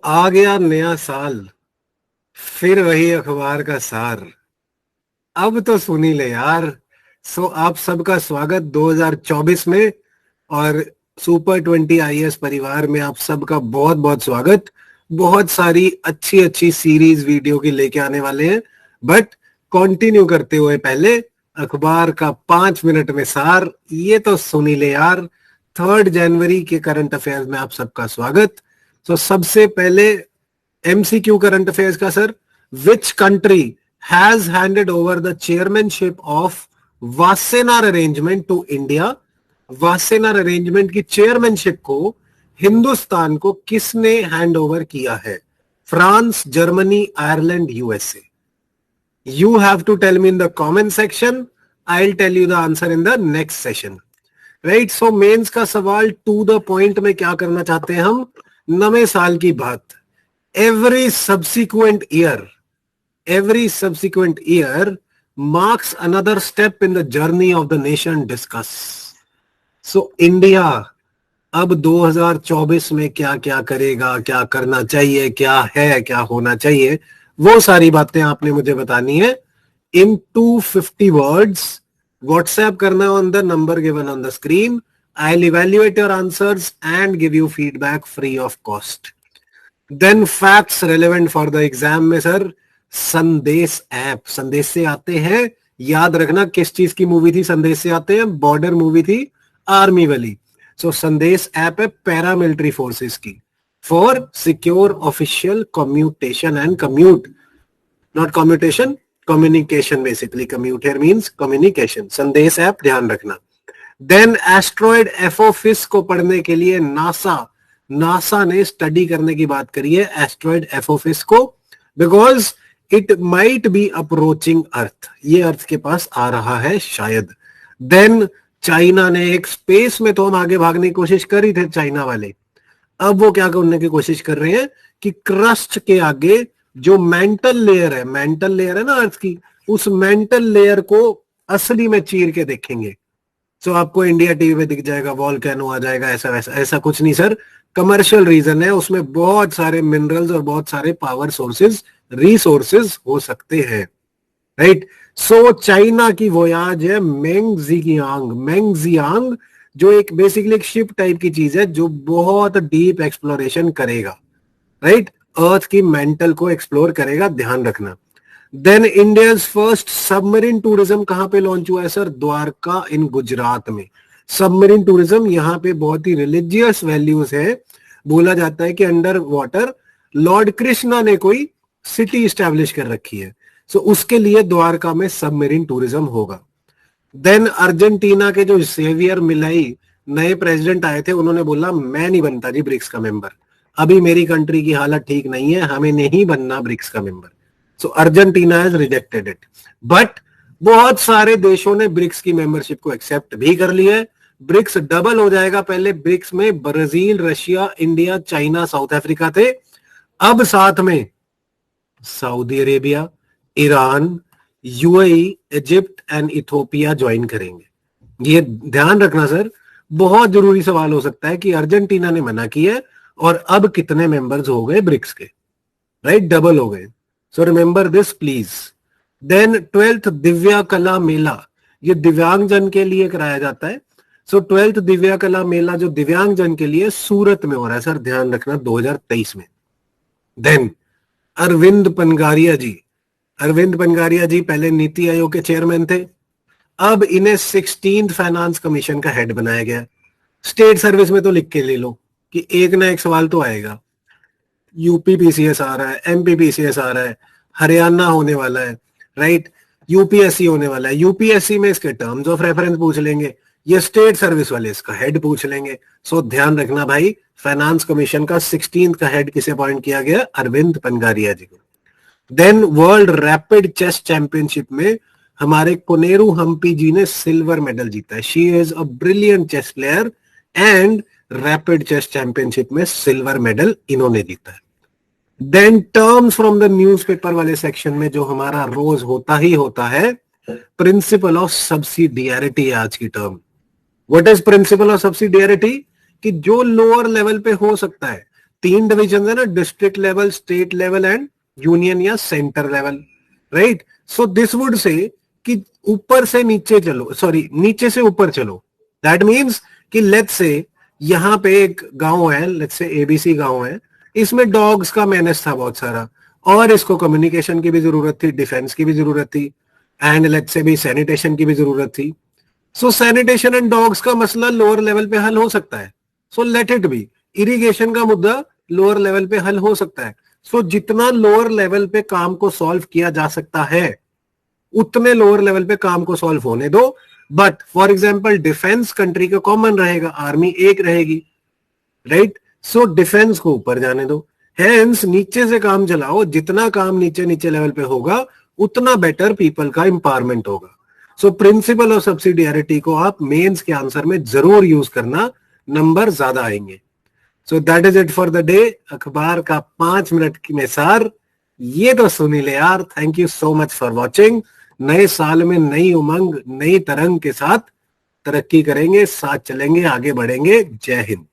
आ गया नया साल, फिर वही अखबार का सार। अब तो सुनी ले यार। आप सबका स्वागत 2024 में। और सुपर 20 आईएएस परिवार में आप सबका बहुत बहुत स्वागत। बहुत सारी अच्छी अच्छी सीरीज वीडियो की लेके आने वाले हैं। बट कंटिन्यू करते हुए पहले अखबार का 5 मिनट में सार, ये तो सुनी ले यार। 3 जनवरी के करंट अफेयर्स में आप सबका स्वागत। सबसे पहले एमसीक्यू करंट अफेयर्स का sir. Which country has handed over the chairmanship of Wassenaar arrangement to India? Wassenaar arrangement की चेयरमैनशिप को हिंदुस्तान को किसने हैंड ओवर किया है? France, Germany, Ireland, USA. You have to tell me in the comment section. I will tell you the answer in the next session. Right, so mains का सवाल to the point में क्या करना चाहते हैं हम? नवे साल की बात। every subsequent year marks another step in the journey of the nation discuss. So India अब 2024 में क्या क्या करेगा, क्या करना चाहिए, क्या है, क्या होना चाहिए, वो सारी बातें आपने मुझे बतानी है in 250 words. WhatsApp करना on the number given on the screen. I'll evaluate your answers and give you feedback free of cost. Then facts relevant for the exam में सर, संदेश ऐप। संदेश से आते हैं, याद रखना किस चीज की मूवी थी संदेश से आते हैं? बॉर्डर मूवी थी, आर्मी वाली। संदेश ऐप है पैरामिलिट्री फोर्सेस की, for secure official commutation and commute, not commutation, communication. Basically commute here means communication. संदेश ऐप ध्यान रखना। देन एस्ट्रॉइड एफओफिस को पढ़ने के लिए नासा ने स्टडी करने की बात करी है एस्ट्रॉइड एफओफिस को, because it might be approaching Earth. ये अर्थ के पास आ रहा है शायद। देन चाइना ने एक स्पेस में तो हम आगे भागने की कोशिश कर ही थे चाइना वाले, अब वो क्या करने की कोशिश कर रहे हैं कि क्रस्ट के आगे जो मेंटल लेयर है ना अर्थ की, उस मेंटल लेयर को असली में चीर के देखेंगे। आपको इंडिया टीवी पे दिख जाएगा, वॉल्केनो आ जाएगा, ऐसा वैसा। ऐसा कुछ नहीं सर, कमर्शियल रीजन है, उसमें बहुत सारे मिनरल्स और बहुत सारे पावर सोर्सेज, रिसोर्सेज हो सकते हैं। राइट, चाइना की वोयाज है मेंगजियांग, जो एक बेसिकली एक शिप टाइप की चीज है जो बहुत डीप एक्सप्लोरेशन करेगा। राइट, अर्थ की मेंटल को एक्सप्लोर करेगा, ध्यान रखना। Then India first submarine tourism कहां पे लॉन्च हुआ है सर? द्वारका इन गुजरात में। सबमरीन टूरिज्म, यहाँ पे बहुत ही रिलीजियस वैल्यूज है। बोला जाता है कि अंडर वाटर लॉर्ड कृष्णा ने कोई सिटी स्टैब्लिश कर रखी है, उसके लिए द्वारका में सबमरीन टूरिज्म होगा। देन अर्जेंटीना के जो सेवियर मिलाई नए प्रेसिडेंट आए थे, उन्होंने बोला मैं नहीं बनता जी ब्रिक्स का मेंबर, अभी मेरी कंट्री की हालत ठीक नहीं है, हमें नहीं बनना ब्रिक्स का member. Argentina has rejected it. But बहुत सारे देशों ने ब्रिक्स की मेंबरशिप को एक्सेप्ट भी कर लिया है। ब्रिक्स डबल हो जाएगा। पहले ब्रिक्स में Brazil, Russia, India, China, south Africa थे, अब साथ में Saudi Arabia, Iran, UAE, Egypt and Ethiopia join करेंगे। ये ध्यान रखना सर, बहुत जरूरी सवाल हो सकता है कि अर्जेंटीना ने मना किया और अब कितने मेंबर्स हो गए ब्रिक्स के? राइट, डबल हो गए। So remember this please. Then 12th Divya Kala Mela, ये दिव्यांग जन के लिए कराया जाता है। 12th दिव्या कला मेला जो दिव्यांग जन के लिए सूरत में हो रहा है सर, ध्यान रखना 2023 में। देन अरविंद पनगारिया जी पहले नीति आयोग के चेयरमैन थे, अब इन्हें 16th फाइनेंस कमीशन का हेड बनाया गया। स्टेट सर्विस में तो लिख के ले लो कि एक ना एक सवाल तो आएगा। यूपी पीसीएस आ रहा है, एमपी पीसीएस आ रहा है, हरियाणा होने वाला है, राइट, यूपीएससी होने वाला है। यूपीएससी में इसके टर्म्स ऑफ रेफरेंस पूछ लेंगे, ये स्टेट सर्विस वाले इसका हेड पूछ लेंगे। ध्यान रखना भाई, फाइनेंस कमीशन का 16th का हेड किसे अपॉइंट किया गया? अरविंद पनगारिया जी को। Then world rapid chess championship में हमारे कोनेरू हम्पी जी ने सिल्वर मेडल जीता है। She is a brilliant chess player and rapid chess championship में सिल्वर मेडल इन्होंने जीता है। Then terms from the newspaper वाले सेक्शन में जो हमारा रोज होता ही होता है, प्रिंसिपल ऑफ सब्सिडियरिटी है आज की term. What is principle of subsidiarity? कि जो लोअर लेवल पे हो सकता है, 3 डिविजन है ना, district level, state level and union या centre level, right. So this would say कि ऊपर से नीचे चलो, सॉरी नीचे से ऊपर चलो। दैट मीन्स कि लेट्स से यहां पे एक गांव है, लेट्स से एबीसी गांव है, इसमें डॉग्स का मेनेस था बहुत सारा, और इसको कम्युनिकेशन की भी जरूरत थी, डिफेंस की भी जरूरत थी, एंड लेट्स से भी सैनिटेशन की भी जरूरत थी। सो सैनिटेशन एंड डॉग्स का मसला लोअर लेवल पे हल हो सकता है, so let it be. Irrigation का मुद्दा लोअर लेवल पे हल हो सकता है। सो जितना लोअर लेवल पे काम को सॉल्व किया जा सकता है उतने लोअर लेवल पे काम को सॉल्व होने दो। But for example defence country का कॉमन रहेगा, आर्मी एक रहेगी, राइट। सो डिफेंस को ऊपर जाने दो, हेंस नीचे से काम चलाओ, जितना काम नीचे नीचे लेवल पे होगा उतना बेटर पीपल का एम्पावरमेंट होगा। सो प्रिंसिपल ऑफ सब्सिडियरिटी को आप मेंस के आंसर में जरूर यूज करना, नंबर ज्यादा आएंगे। So that is it for the day. अखबार का 5 मिनट में सार ये तो सुनी ले यार। Thank you so much for watching. नए साल में नई उमंग, नई तरंग के साथ तरक्की करेंगे, साथ चलेंगे, आगे बढ़ेंगे। जय हिंद।